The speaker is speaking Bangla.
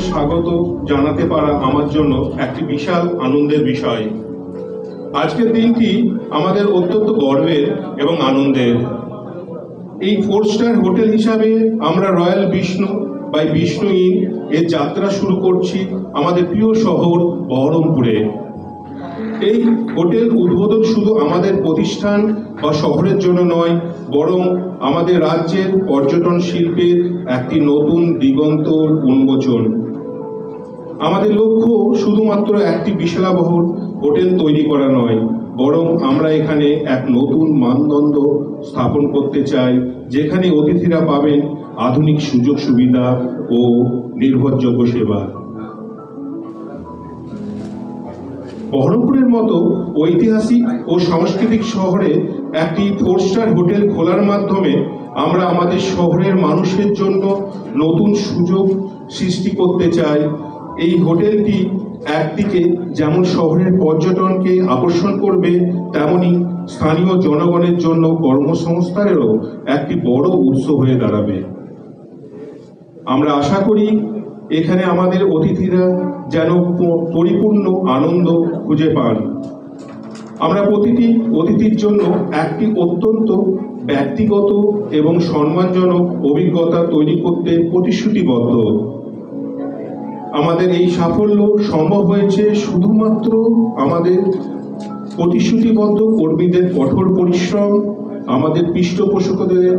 স্বাগত জানাতে পারা আমার জন্য একটি বিশাল আনন্দের বিষয়। আজকের দিনটি আমাদের অত্যন্ত গর্বের এবং আনন্দের। এই 4 স্টার হোটেল হিসাবে আমরা Royal Vishnu by Vishnu Inn এর যাত্রা শুরু করছি আমাদের প্রিয় শহর বহরমপুরে। এই হোটেল উদ্বোধন শুধু আমাদের প্রতিষ্ঠান বা শহরের জন্য নয়, বরং আমাদের রাজ্যের পর্যটন শিল্পের একটি নতুন দিগন্ত উন্মোচন। আমাদের লক্ষ্য শুধুমাত্র একটি বিশালাবহ হোটেল তৈরি করা নয়, বরং আমরা এখানে এক নতুন মানদণ্ড স্থাপন করতে চাই, যেখানে অতিথিরা পাবেন আধুনিক সুযোগ সুবিধা ও নির্ভরযোগ্য সেবা। বহরমপুরের মতো ঐতিহাসিক ও সাংস্কৃতিক শহরে একটি 4 স্টার হোটেল খোলার মাধ্যমে আমরা আমাদের শহরের মানুষের জন্য নতুন সুযোগ সৃষ্টি করতে চাই। এই হোটেলটি একদিকে যেমন শহরের পর্যটনকে আকর্ষণ করবে, তেমনি স্থানীয় জনগণের জন্য কর্মসংস্থানেরও একটি বড় উৎস হয়ে দাঁড়াবে। আমরা আশা করি এখানে আমাদের অতিথিরা যেন পরিপূর্ণ আনন্দ খুঁজে পান। আমরা প্রতিটি অতিথির জন্য একটি অত্যন্ত ব্যক্তিগত এবং সম্মানজনক অভিজ্ঞতা তৈরি করতে প্রতিশ্রুতিবদ্ধ। আমাদের এই সাফল্য সম্ভব হয়েছে শুধুমাত্র আমাদের প্রতিশ্রুতিবদ্ধ কর্মীদের কঠোর পরিশ্রম, আমাদের পৃষ্ঠপোষকদের